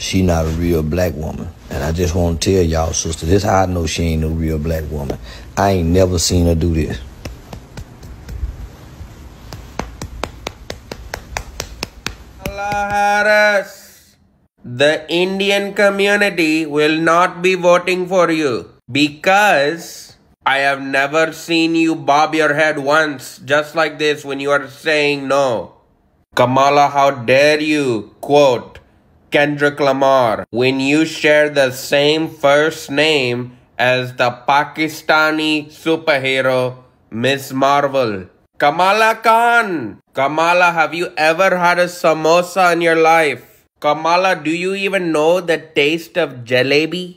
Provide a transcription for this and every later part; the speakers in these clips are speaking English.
she not a real black woman. And I just want to tell y'all, sister, this how I know she ain't no real black woman. I ain't never seen her do this. Harris, the Indian community will not be voting for you because I have never seen you bob your head once just like this when you are saying no. Kamala, how dare you quote Kendrick Lamar when you share the same first name as the Pakistani superhero Miss Marvel. Kamala Khan. Kamala, have you ever had a samosa in your life? Kamala, do you even know the taste of jalebi?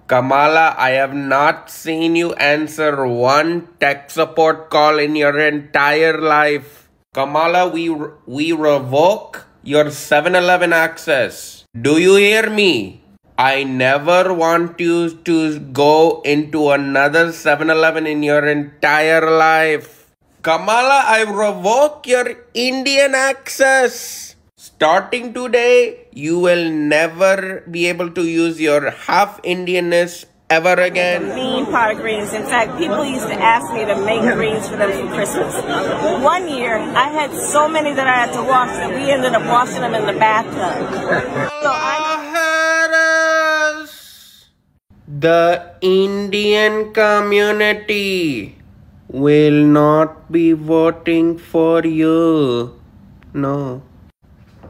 Kamala, I have not seen you answer one tech support call in your entire life. Kamala, we revoke your 7-Eleven access. Do you hear me? I never want you to go into another 7-Eleven in your entire life. Kamala, I revoke your Indian access. Starting today, you will never be able to use your half Indianness ever again. Mean pot of greens. In fact, people used to ask me to make greens for them for Christmas. One year, I had so many that I had to wash that we ended up washing them in the bathtub. The Indian community will not be voting for you. No.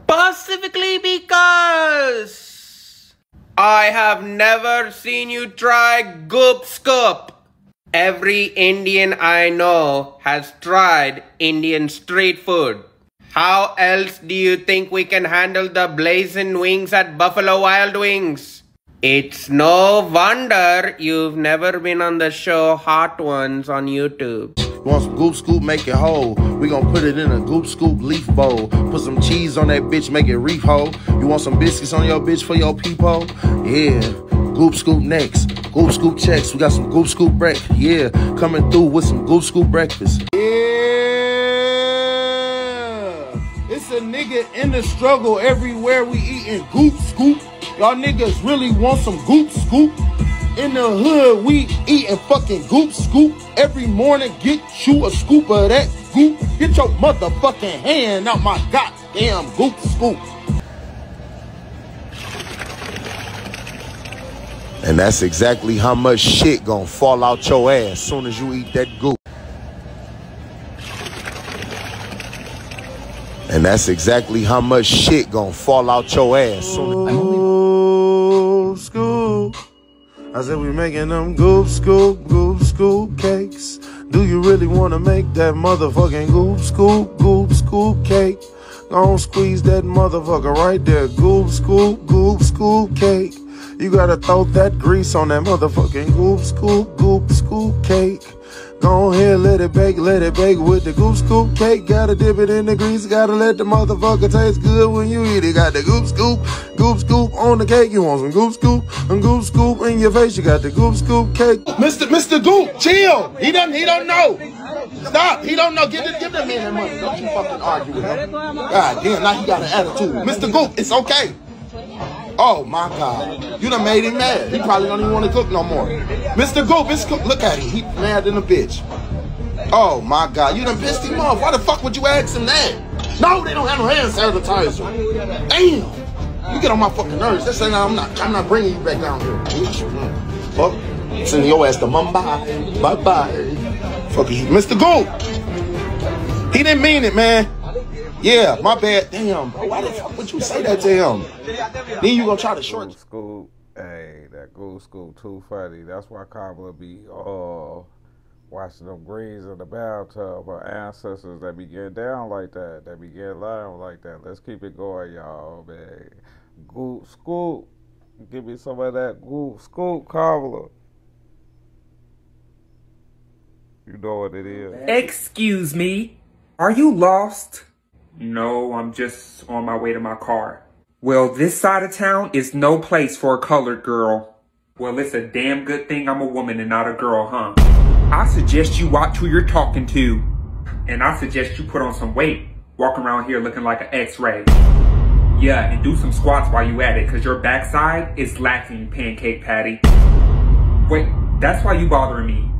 Specifically because I have never seen you try Goop Scoop. Every Indian I know has tried Indian street food. How else do you think we can handle the blazing wings at Buffalo Wild Wings? It's no wonder you've never been on the show Hot Ones on YouTube. You want some Goop Scoop, make it whole. We gon' put it in a Goop Scoop leaf bowl. Put some cheese on that bitch, make it reef hole. You want some biscuits on your bitch for your peephole? Yeah, Goop Scoop next. Goop Scoop checks, we got some Goop Scoop breakfast. Yeah, coming through with some Goop Scoop breakfast. Yeah, it's a nigga in the struggle everywhere we eating Goop Scoop. Y'all niggas really want some Goop Scoop? In the hood, we eating fucking Goop Scoop. Every morning, get you a scoop of that goop. Get your motherfucking hand out my goddamn Goop Scoop. And that's exactly how much shit gonna fall out your ass soon as you eat that goop. And that's exactly how much shit gonna fall out your ass soon as Scoop. I said we making them Goop Scoop cakes. Do you really want to make that motherfucking Goop Scoop cake? Gonna squeeze that motherfucker right there. Goop Scoop cake. You gotta throw that grease on that motherfucking Goop Scoop cake. Go ahead, let it bake with the Goop Scoop cake. Gotta dip it in the grease, gotta let the motherfucker taste good when you eat it. Got the Goop Scoop on the cake. You want some Goop Scoop in your face. You got the Goop Scoop cake. Mr. Goop, chill. He don't know. Stop. He don't know. Give that man that money. Don't you fucking argue with him. God damn, now he got an attitude. Mr. Goop, it's okay. Oh my God, you done made him mad. He probably don't even want to cook no more. Mr. Goop, look at him. He mad than a bitch. Oh my God, you done pissed him off. Why the fuck would you ask him that? No, they don't have no hand sanitizer. Damn, you get on my fucking nerves. This ain't. I'm not bringing you back down here. Fuck, send your ass to Mumbai. Bye. Fuck you, Mr. Goop. He didn't mean it, man. Yeah, my bad. Damn, bro. Why the fuck would you say that to him? Then you gonna try to short Scoop. Hey, that Goop Scoop too funny. That's why Kamala be watching them greens in the bathtub. Her ancestors that be getting down like that, that be getting lying like that. Let's keep it going, y'all, man. Goop Scoop. Give me some of that Goop Scoop, Kamala. You know what it is. Excuse me. Are you lost? No, I'm just on my way to my car. Well, this side of town is no place for a colored girl. Well, it's a damn good thing I'm a woman and not a girl, huh? I suggest you watch who you're talking to. And I suggest you put on some weight. Walk around here looking like an X-ray. Yeah, and do some squats while you at it, because your backside is lacking, pancake patty. Wait, that's why you bothering me.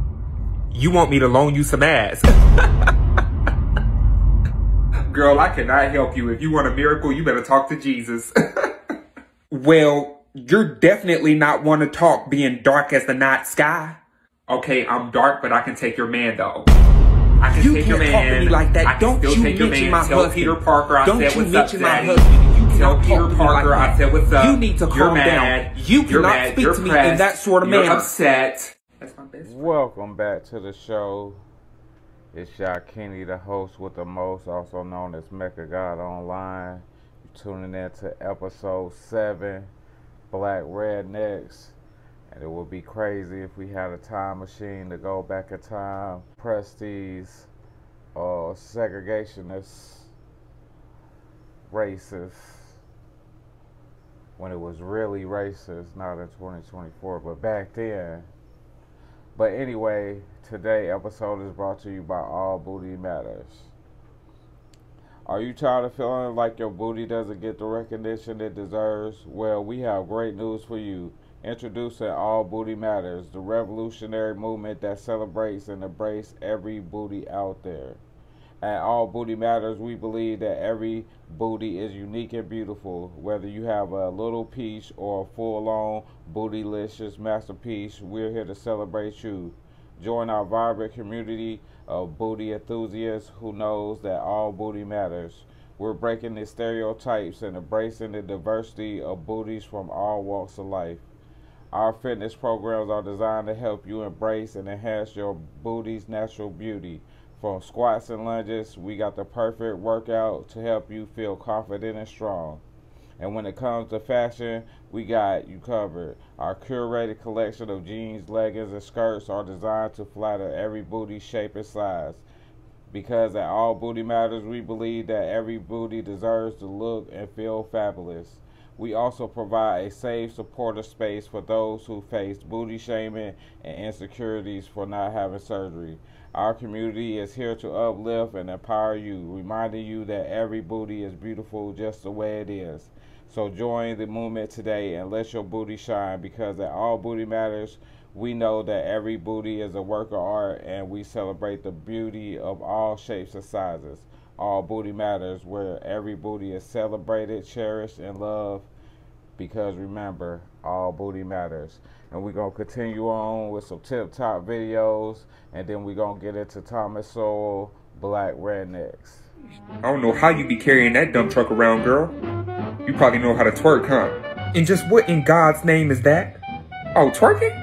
You want me to loan you some ass. Girl, I cannot help you. If you want a miracle, you better talk to Jesus. Well, you're definitely not one to talk being dark as the night sky. Okay, I'm dark, but I can take your man, though. I can take your man. You can't talk to me like that. Don't you mention my husband. Tell Peter Parker I said what's up, Daddy. Tell Peter Parker I said what's up. You need to calm down. You cannot speak to me in that sort of manner. You're upset. That's my best friend. Welcome back to the show. It's y'all Kenny, the host with the most, also known as Mecca God Online. You're tuning in to episode 7, Black Rednecks. And it would be crazy if we had a time machine to go back in time, press these segregationists, racists, when it was really racist, not in 2024, but back then. But anyway, today's episode is brought to you by All Booty Matters. Are you tired of feeling like your booty doesn't get the recognition it deserves? Well, we have great news for you. Introducing All Booty Matters, the revolutionary movement that celebrates and embraces every booty out there. At All Booty Matters, we believe that every booty is unique and beautiful. Whether you have a little piece or a full-on bootylicious masterpiece, we're here to celebrate you. Join our vibrant community of booty enthusiasts who knows that all booty matters. We're breaking the stereotypes and embracing the diversity of booties from all walks of life. Our fitness programs are designed to help you embrace and enhance your booty's natural beauty. From squats and lunges, we got the perfect workout to help you feel confident and strong. And when it comes to fashion, we got you covered. Our curated collection of jeans, leggings, and skirts are designed to flatter every booty shape and size. Because at All Booty Matters, we believe that every booty deserves to look and feel fabulous. We also provide a safe, supportive space for those who face booty shaming and insecurities for not having surgery. Our community is here to uplift and empower you, reminding you that every booty is beautiful just the way it is. So join the movement today and let your booty shine, because at All Booty Matters, we know that every booty is a work of art, and we celebrate the beauty of all shapes and sizes. All Booty Matters, where every booty is celebrated, cherished, and loved, because remember, all booty matters. And we're going to continue on with some tip-top videos, and then we're going to get into Thomas Sowell, Black Rednecks. I don't know how you be carrying that dump truck around, girl. You probably know how to twerk, huh? And just what in God's name is that? Oh, twerking?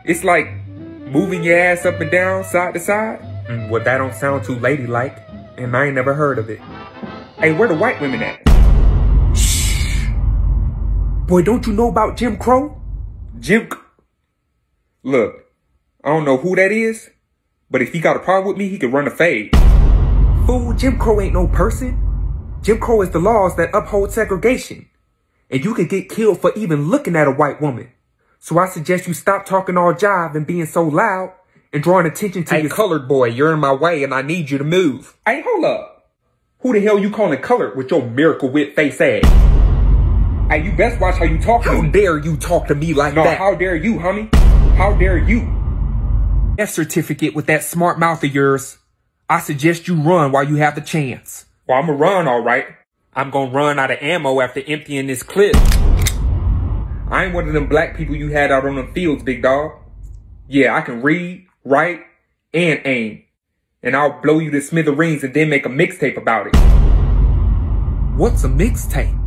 It's like moving your ass up and down, side to side? Well, that don't sound too ladylike, and I ain't never heard of it. Hey, where the white women at? Shh. Boy, don't you know about Jim Crow? Look, I don't know who that is, but if he got a problem with me, he could run a fade. Fool, Jim Crow ain't no person. Jim Crow is the laws that uphold segregation. And you could get killed for even looking at a white woman. So I suggest you stop talking all jive and being so loud and drawing attention to your colored boy. You're in my way and I need you to move. Hey, hold up. Who the hell you calling colored with your Miracle Whip face ass? Hey, you best watch how you talk to me. How dare you talk to me like that? No, how dare you, homie? How dare you? That certificate with that smart mouth of yours. I suggest you run while you have the chance. Well, I'ma run, all right. I'm gonna run out of ammo after emptying this clip. I ain't one of them black people you had out on them fields, big dog. Yeah, I can read, write, and aim. And I'll blow you to smithereens and then make a mixtape about it. What's a mixtape?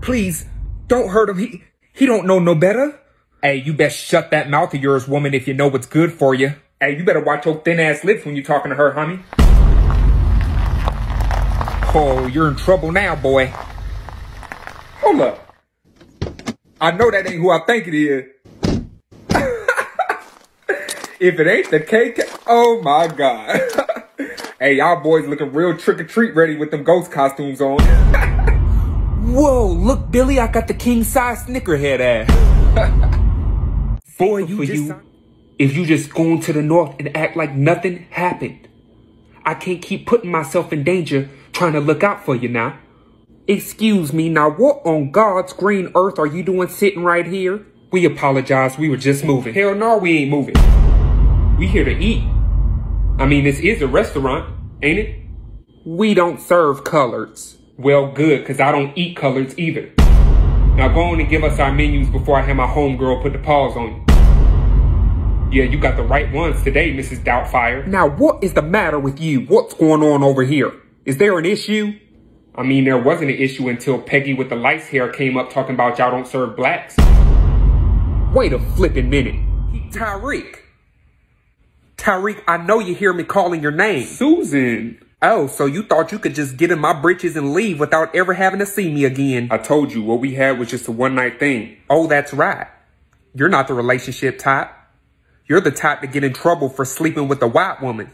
Please, don't hurt him. He don't know no better. Hey, you best shut that mouth of yours, woman, if you know what's good for you. Hey, you better watch your thin-ass lips when you're talking to her, honey. Oh, you're in trouble now, boy. Hold up. I know that ain't who I think it is. If it ain't the cake, oh my God. Hey, y'all boys looking real trick-or-treat ready with them ghost costumes on. Whoa, look, Billy, I got the king-size snickerhead ass. Boy, if you just go to the north and act like nothing happened. I can't keep putting myself in danger trying to look out for you now. Excuse me, now what on God's green earth are you doing sitting right here? We apologize, we were just moving. Hell no, we ain't moving. We here to eat. I mean, this is a restaurant, ain't it? We don't serve coloreds. Well, good, cause I don't eat coloreds either. Now go on and give us our menus before I have my homegirl put the pause on you. Yeah, you got the right ones today, Mrs. Doubtfire. Now what is the matter with you? What's going on over here? Is there an issue? I mean, there wasn't an issue until Peggy with the lice hair came up talking about y'all don't serve blacks. Wait a flippin' minute. Tyreek. Tyreek, I know you hear me calling your name. Susan. Oh, so you thought you could just get in my britches and leave without ever having to see me again. I told you, what we had was just a one-night thing. Oh, that's right. You're not the relationship type. You're the type to get in trouble for sleeping with a white woman.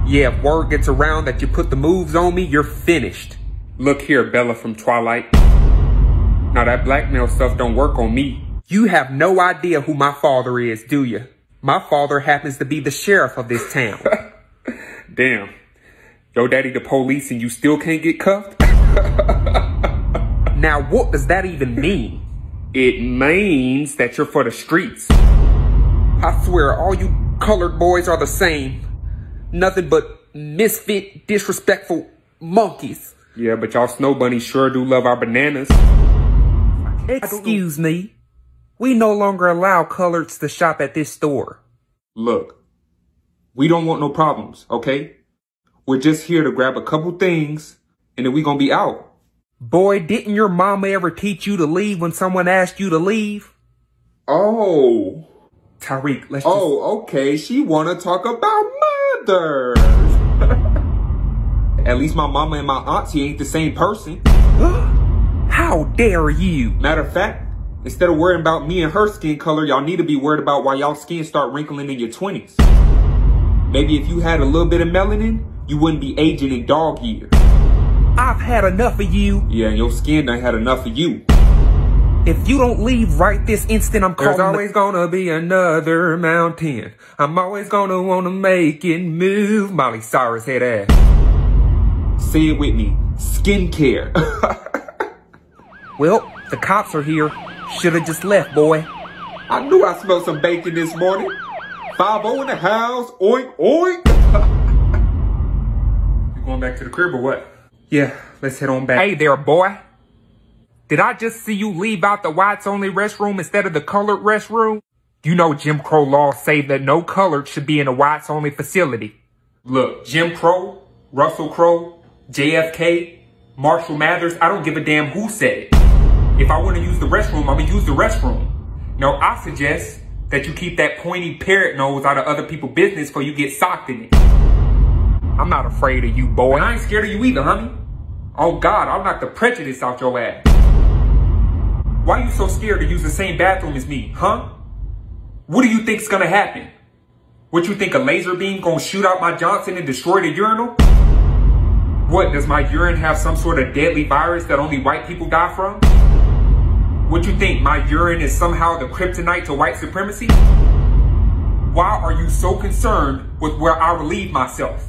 Yeah, if word gets around that you put the moves on me, you're finished. Look here, Bella from Twilight. Now that blackmail stuff don't work on me. You have no idea who my father is, do you? My father happens to be the sheriff of this town. Damn. Yo daddy the police and you still can't get cuffed? Now what does that even mean? It means that you're for the streets. I swear all you colored boys are the same. Nothing but misfit, disrespectful monkeys. Yeah, but y'all snow bunnies sure do love our bananas. Excuse me. We no longer allow coloreds to shop at this store. Look, we don't want no problems, okay? We're just here to grab a couple things, and then we gonna be out. Boy, didn't your mama ever teach you to leave when someone asked you to leave? Oh. Tyreek, let's just... Oh, okay, she wanna talk about mothers. At least my mama and my auntie ain't the same person. How dare you? Matter of fact, instead of worrying about me and her skin color, y'all need to be worried about why y'all skin start wrinkling in your 20s. Maybe if you had a little bit of melanin, you wouldn't be aging in dog years. I've had enough of you. Yeah, and your skin done had enough of you. If you don't leave right this instant, I'm calling. There's always gonna be another mountain. I'm always gonna wanna make it move. Miley Cyrus head ass. Say it with me. Skincare. Well, the cops are here. Should've just left, boy. I knew I smelled some bacon this morning. 5-0 in the house. Oink, oink. You going back to the crib or what? Yeah, let's head on back. Hey there, boy. Did I just see you leave out the whites-only restroom instead of the colored restroom? You know Jim Crow laws say that no colored should be in a whites-only facility. Look, Jim Crow, Russell Crowe, JFK, Marshall Mathers, I don't give a damn who said it. If I want to use the restroom, I'm going to use the restroom. Now, I suggest that you keep that pointy parrot nose out of other people's business before you get socked in it. I'm not afraid of you, boy. And I ain't scared of you either, honey. Oh, God, I'll knock the prejudice out your ass. Why are you so scared to use the same bathroom as me, huh? What do you think's gonna happen? What, you think a laser beam gonna shoot out my Johnson and destroy the urinal? What, does my urine have some sort of deadly virus that only white people die from? What, you think my urine is somehow the kryptonite to white supremacy? Why are you so concerned with where I relieve myself?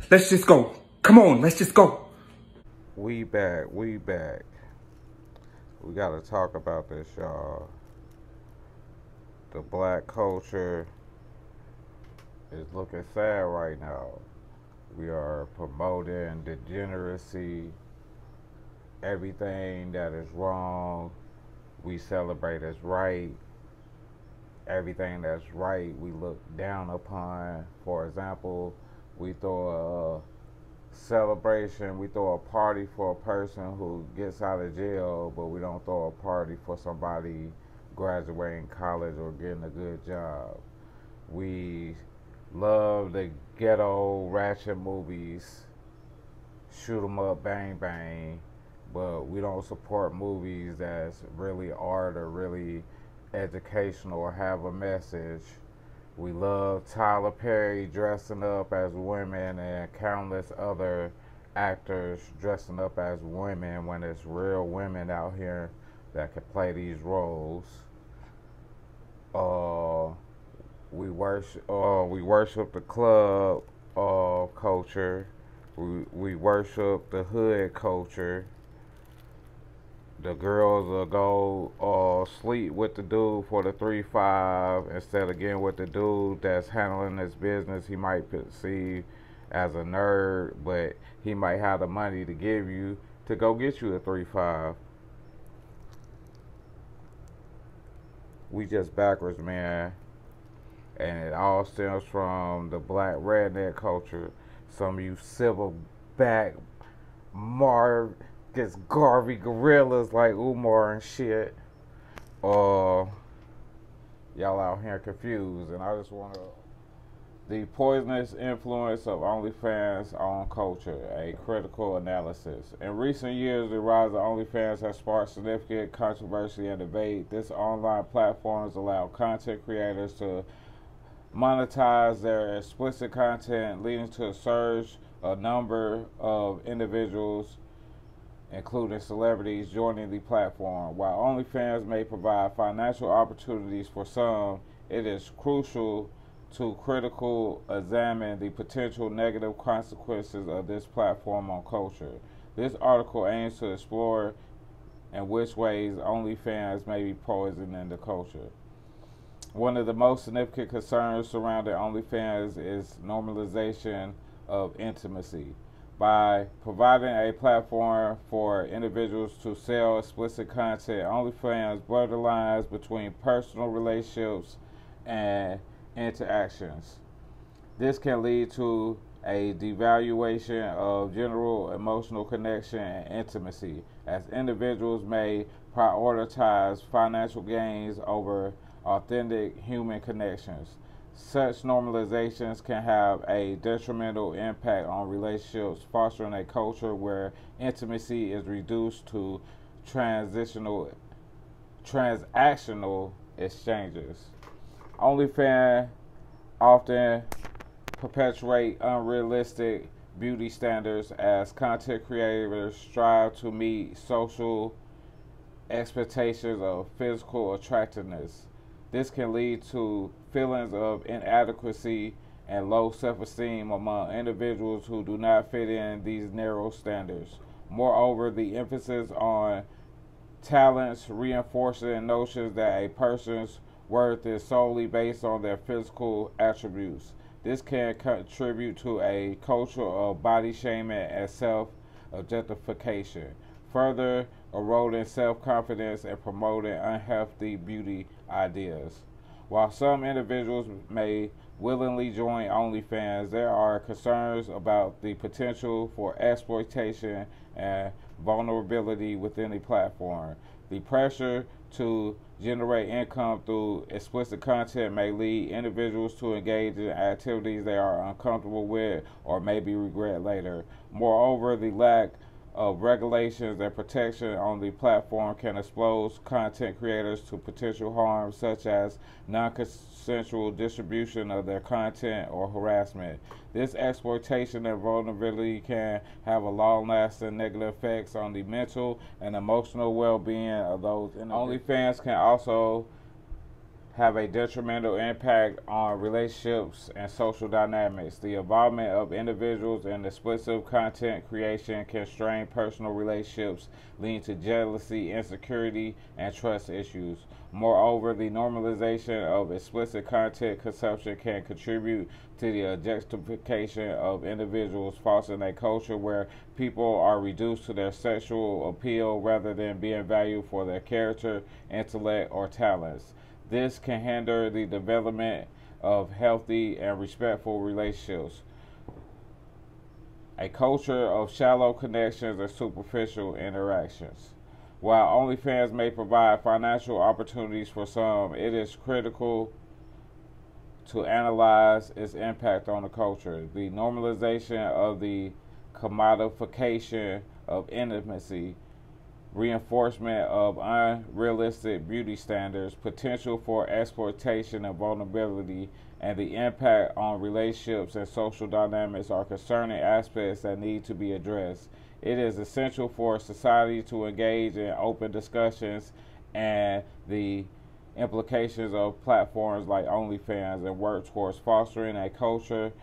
Let's just go. Come on, let's just go. We back. We gotta talk about this, y'all. The black culture is looking sad right now. We are promoting degeneracy. Everything that is wrong, we celebrate as right. Everything that's right, we look down upon. For example, we throw a celebration, we throw a party for a person who gets out of jail, but we don't throw a party for somebody graduating college or getting a good job. We love the ghetto ratchet movies, shoot 'em up, bang bang, but we don't support movies that's really art or really educational or have a message. We love Tyler Perry dressing up as women and countless other actors dressing up as women when it's real women out here that can play these roles. We worship the club culture. We worship the hood culture. The girls will go sleep with the dude for the 3-5 instead of getting with the dude that's handling his business. He might perceive as a nerd, but he might have the money to give you to go get you a 3-5. We just backwards, man. And it all stems from the black redneck culture. Some of you silverback Marcus Garvey gorillas like Umar and shit. Y'all out here confused, and I just want to. The poisonous influence of OnlyFans on culture, a critical analysis. In recent years, the rise of OnlyFans has sparked significant controversy and debate. This online platforms allow content creators to monetize their explicit content, leading to a surge of number of individuals, including celebrities, joining the platform. While OnlyFans may provide financial opportunities for some, it is crucial to critically examine the potential negative consequences of this platform on culture. This article aims to explore in which ways OnlyFans may be poisoning the culture. One of the most significant concerns surrounding OnlyFans is normalization of intimacy. By providing a platform for individuals to sell explicit content, OnlyFans blur the lines between personal relationships and interactions. This can lead to a devaluation of general emotional connection and intimacy, as individuals may prioritize financial gains over authentic human connections. Such normalizations can have a detrimental impact on relationships, fostering a culture where intimacy is reduced to transactional exchanges. OnlyFans often perpetuate unrealistic beauty standards as content creators strive to meet social expectations of physical attractiveness. This can lead to feelings of inadequacy and low self-esteem among individuals who do not fit in these narrow standards. Moreover, the emphasis on talents reinforces notions that a person's worth is solely based on their physical attributes. This can contribute to a culture of body shaming and self-objectification, further eroding self-confidence and promoting unhealthy beauty ideas. While some individuals may willingly join OnlyFans, there are concerns about the potential for exploitation and vulnerability within the platform. The pressure to generate income through explicit content may lead individuals to engage in activities they are uncomfortable with or maybe regret later. Moreover, the lack of regulations and protection on the platform can expose content creators to potential harm, such as non-consensual distribution of their content or harassment. This exploitation and vulnerability can have a long-lasting negative effects on the mental and emotional well-being of those in OnlyFans can also have a detrimental impact on relationships and social dynamics. The involvement of individuals in explicit content creation can strain personal relationships, leading to jealousy, insecurity, and trust issues. Moreover, the normalization of explicit content consumption can contribute to the objectification of individuals, fostering a culture where people are reduced to their sexual appeal rather than being valued for their character, intellect, or talents. This can hinder the development of healthy and respectful relationships. A culture of shallow connections and superficial interactions. While OnlyFans may provide financial opportunities for some, it is critical to analyze its impact on the culture. The normalization of the commodification of intimacy, reinforcement of unrealistic beauty standards, potential for exploitation and vulnerability, and the impact on relationships and social dynamics are concerning aspects that need to be addressed. It is essential for society to engage in open discussions and the implications of platforms like OnlyFans and work towards fostering a culture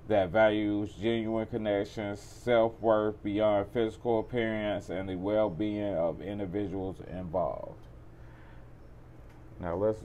that values genuine connections, self-worth beyond physical appearance, and the well-being of individuals involved. Now let's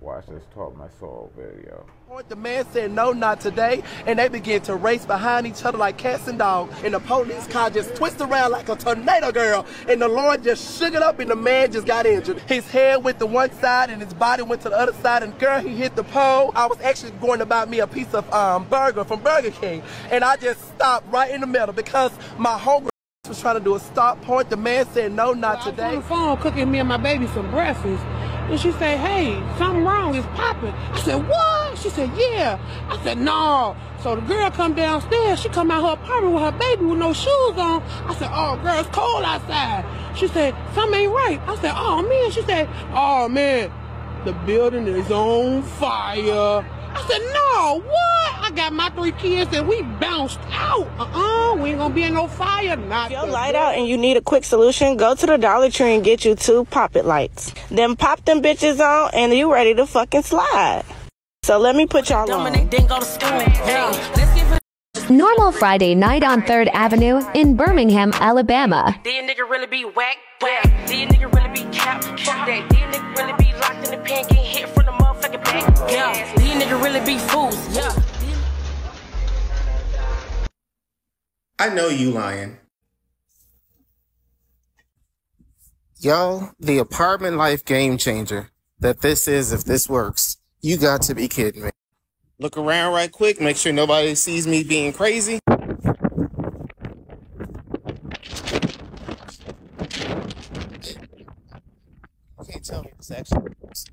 watch this Talk My Soul video. The man said, no, not today, and they began to race behind each other like cats and dogs, and the police car just twisted around like a tornado, girl, and the Lord just shook it up, and the man just got injured. His head went to one side, and his body went to the other side, and girl, he hit the pole. I was actually going to buy me a piece of burger from Burger King, and I just stopped right in the middle because my homegirl was trying to do a stop point. The man said, no, not today. I was on the phone cooking me and my baby some breakfast. And she said, hey, something wrong, it's popping. I said, what? She said, yeah. I said, no. So the girl come downstairs, she come out her apartment with her baby with no shoes on. I said, oh, girl, it's cold outside. She said, something ain't right. I said, oh, man. She said, oh, man, the building is on fire. I said, no, what? I got my 3 kids and we bounced out. We ain't gonna be in no fire. Not if your light out and you need a quick solution, go to the Dollar Tree and get you 2 pop-it lights. Then pop them bitches on and you ready to fucking slide. So let me put y'all on. Normal Friday night on 3rd Avenue in Birmingham, Alabama. Do your nigga really be whack? Whack. Do your nigga really be cap? Fuck that. Do your nigga really be locked in the pen, getting hit from the motherfucking back? Yeah. Do your nigga really be fools? Yeah. I know you lying. Y'all, the apartment life game changer that this is, if this works, you got to be kidding me. Look around right quick, make sure nobody sees me being crazy. You can't tell me this actually works.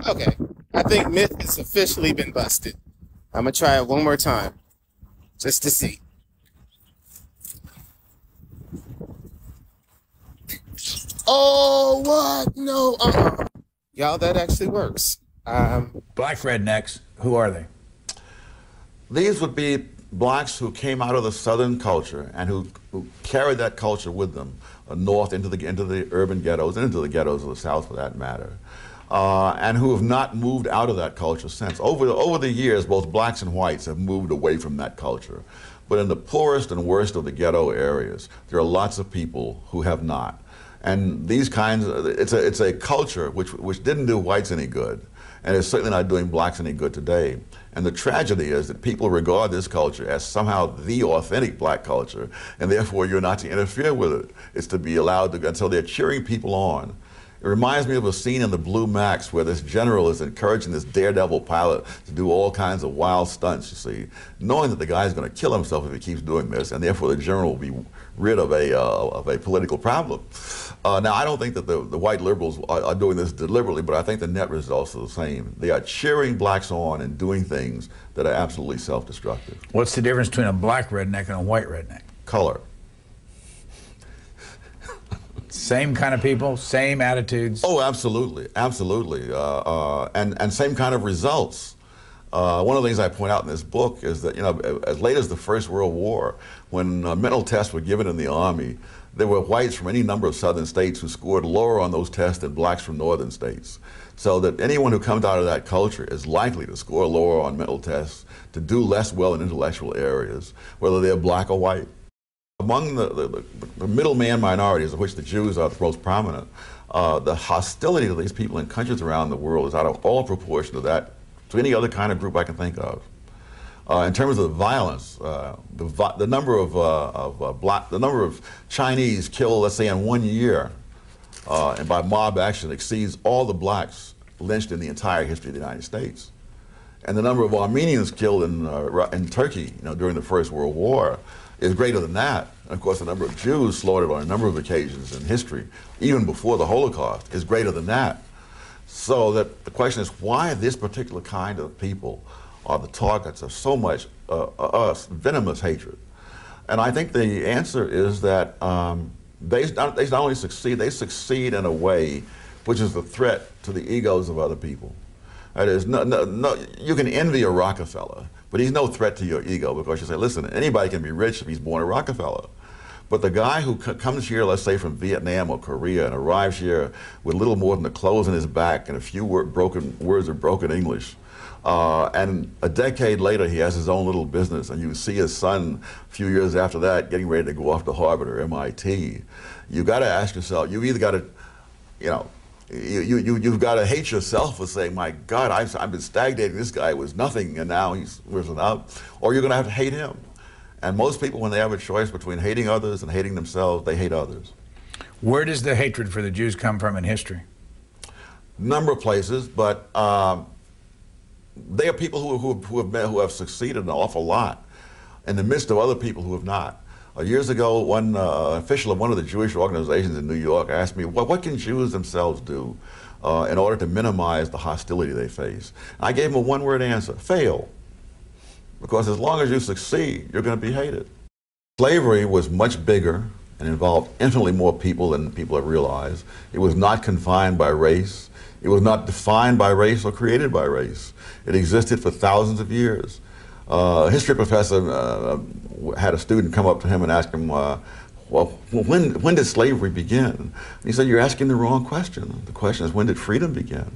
Okay, I think myth has officially been busted. I'm gonna try it one more time, just to see. Oh, what? No, Y'all, that actually works. Black rednecks, who are they? These would be blacks who came out of the Southern culture and who carried that culture with them north into the urban ghettos and into the ghettos of the South, for that matter. And who have not moved out of that culture since. Over the years, both blacks and whites have moved away from that culture. But in the poorest and worst of the ghetto areas, there are lots of people who have not. And these kinds, it's a culture which didn't do whites any good, and it's certainly not doing blacks any good today. And the tragedy is that people regard this culture as somehow the authentic black culture, and therefore you're not to interfere with it. It's to be allowed to, until they're cheering people on. It reminds me of a scene in the Blue Max where this general is encouraging this daredevil pilot to do all kinds of wild stunts, you see, knowing that the guy's going to kill himself if he keeps doing this, and therefore the general will be rid of a political problem. Now, I don't think that the white liberals are doing this deliberately, but I think the net results are the same. They are cheering blacks on and doing things that are absolutely self-destructive. What's the difference between a black redneck and a white redneck? Color. Same kind of people, same attitudes? Oh, absolutely, absolutely. And same kind of results. One of the things I point out in this book is that, you know, as late as the First World War, when mental tests were given in the Army, there were whites from any number of southern states who scored lower on those tests than blacks from northern states. So that anyone who comes out of that culture is likely to score lower on mental tests, to do less well in intellectual areas, whether they're black or white. Among the middleman minorities, of which the Jews are the most prominent, the hostility to these people in countries around the world is out of all proportion to any other kind of group I can think of. In terms of the violence, the number of Chinese killed, let's say, in 1 year, and by mob action, exceeds all the blacks lynched in the entire history of the United States. And the number of Armenians killed in Turkey, you know, during the First World War is greater than that. And of course, the number of Jews slaughtered on a number of occasions in history, even before the Holocaust, is greater than that. So that the question is, why this particular kind of people are the targets of so much venomous hatred? And I think the answer is that they not only succeed, they succeed in a way which is a threat to the egos of other people. That is, you can envy a Rockefeller, but he's no threat to your ego, because you say, listen, anybody can be rich if he's born a Rockefeller. But the guy who comes here, let's say from Vietnam or Korea, and arrives here with little more than the clothes on his back and a few words of broken English, and a decade later he has his own little business, and you see his son a few years after that getting ready to go off to Harvard or MIT, you got to ask yourself, you either got to, you know, you've got to hate yourself for saying, my God, I've been stagnating, this guy was nothing and now he's risen up, or you're going to have to hate him. And most people, when they have a choice between hating others and hating themselves, they hate others. Where does the hatred for the Jews come from in history? Number of places, but they are people who have succeeded an awful lot in the midst of other people who have not. Years ago, one official of one of the Jewish organizations in New York asked me, what can Jews themselves do in order to minimize the hostility they face? And I gave him a one-word answer: fail. Because as long as you succeed, you're going to be hated. Slavery was much bigger and involved infinitely more people than people have realized. It was not confined by race. It was not defined by race or created by race. It existed for thousands of years. A history professor had a student come up to him and ask him, well, when did slavery begin? And he said, you're asking the wrong question. The question is, when did freedom begin?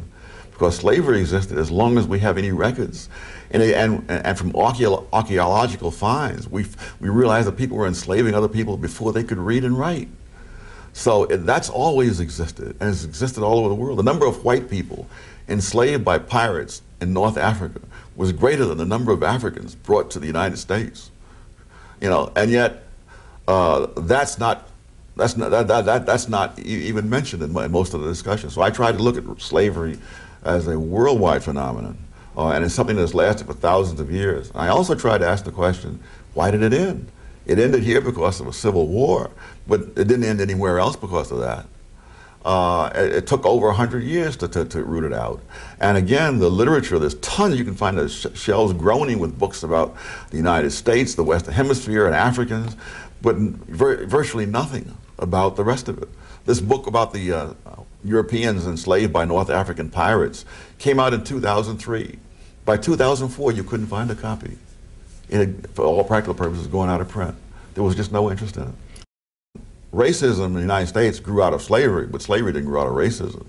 Because slavery existed as long as we have any records. And from archaeological finds, we realize that people were enslaving other people before they could read and write. So that's always existed, and it's existed all over the world. The number of white people enslaved by pirates in North Africa was greater than the number of Africans brought to the United States. You know, and yet that's not even mentioned in most of the discussion. So I tried to look at slavery as a worldwide phenomenon, and it's something that's lasted for thousands of years. I also tried to ask the question, why did it end? It ended here because of a civil war, but it didn't end anywhere else because of that. It took over 100 years to root it out. And again, the literature, there's tons, you can find the shelves groaning with books about the United States, the Western Hemisphere, and Africans, but virtually nothing about the rest of it. This book about the Europeans enslaved by North African pirates came out in 2003. By 2004, you couldn't find a copy. It had, for all practical purposes, going out of print. There was just no interest in it. Racism in the United States grew out of slavery, but slavery didn't grow out of racism.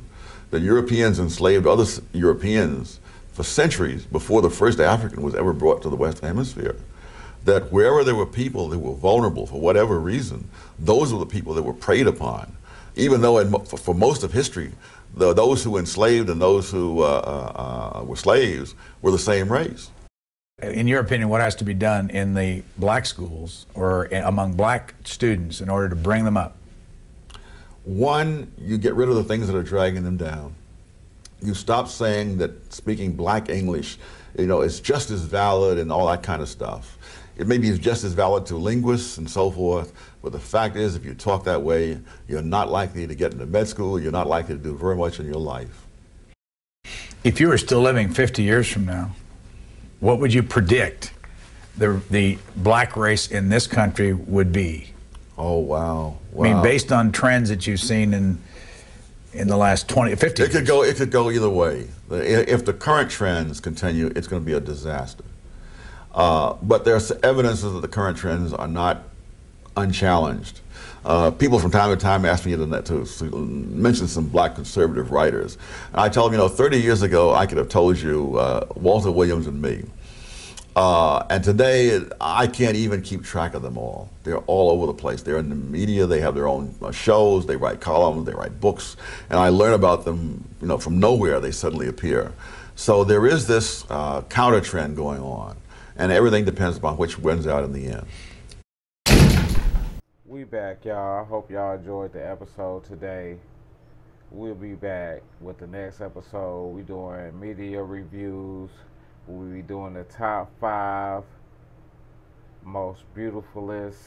The Europeans enslaved other Europeans for centuries before the first African was ever brought to the Western Hemisphere. That wherever there were people that were vulnerable for whatever reason, those were the people that were preyed upon. Even though for most of history, those who enslaved and those who were slaves were the same race. In your opinion, what has to be done in the black schools or among black students in order to bring them up? One, you get rid of the things that are dragging them down. You stop saying that speaking black English, you know, is just as valid and all that kind of stuff. It maybe is just as valid to linguists and so forth, but the fact is, if you talk that way, you're not likely to get into med school, you're not likely to do very much in your life. If you were still living 50 years from now, what would you predict the black race in this country would be? Oh, wow. I mean, based on trends that you've seen in the last 50 years. It could go either way. If the current trends continue, it's going to be a disaster. But there's evidences that the current trends are not unchallenged. People from time to time ask me to mention some black conservative writers. And I tell them, you know, 30 years ago, I could have told you Walter Williams and me. And today, I can't even keep track of them all. They're all over the place. They're in the media, they have their own shows, they write columns, they write books, and I learn about them, you know, from nowhere they suddenly appear. So there is this counter trend going on, and everything depends upon which wins out in the end. We back, y'all. I hope y'all enjoyed the episode today. We'll be back with the next episode. We're doing media reviews. We'll be doing the top 5 most beautifulest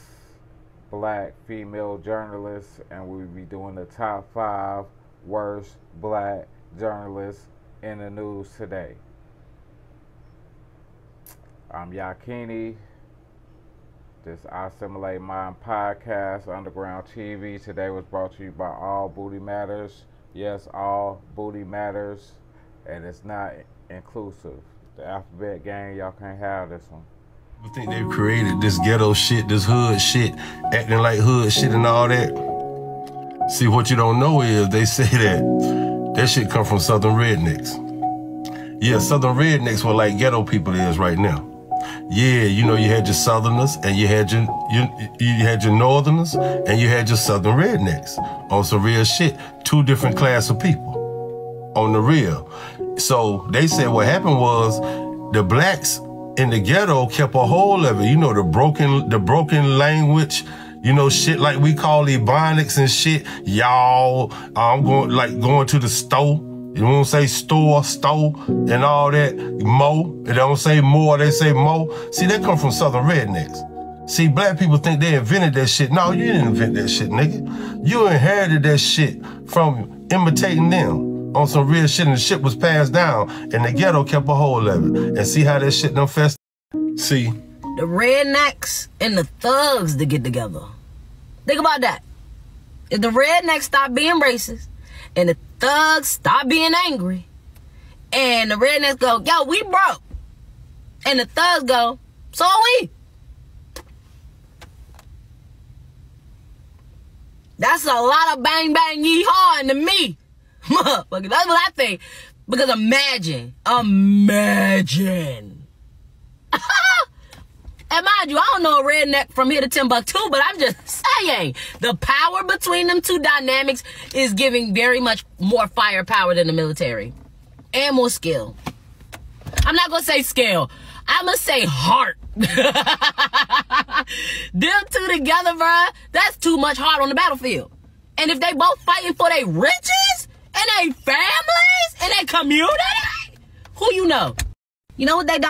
black female journalists, and we'll be doing the top 5 worst black journalists in the news today. I'm Yakini. This Assimilate Mind podcast, Underground TV, today was brought to you by All Booty Matters. Yes, All Booty Matters, and it's not inclusive. The Alphabet Gang, y'all can't have this one. I think they've created this ghetto shit, this hood shit, acting like hood shit and all that. See, what you don't know is they say that shit come from Southern rednecks. Yeah, Southern rednecks were like ghetto people is right now. Yeah, you know, you had your Southerners and you had your Northerners and you had your Southern rednecks on some real shit. Two different class of people on the real. So they said what happened was the blacks in the ghetto kept a hold of it. You know, the broken language, you know, shit like we call ebonics and shit. Y'all, I'm going to the store. You don't say store, and all that. Mo, they don't say more, they say mo. See, that come from Southern rednecks. See, black people think they invented that shit. No, you didn't invent that shit, nigga. You inherited that shit from imitating them on some real shit, and the shit was passed down, and the ghetto kept a hold of it. And see how that shit done fest. See? The rednecks and the thugs to get together. Think about that. If the rednecks stop being racist, and the thugs stop being angry, and the rednecks go, yo, we broke, and the thugs go, so are we. That's a lot of bang bang yeehaw to me. Motherfucker, that's what I think. Because imagine. And mind you, I don't know a redneck from here to Timbuktu, but I'm just saying, the power between them two dynamics is giving very much more firepower than the military. And more skill. I'm not going to say skill. I'm going to say heart. Them two together, bruh, that's too much heart on the battlefield. And if they both fighting for their riches, and their families, and their community, who you know? You know what they don't?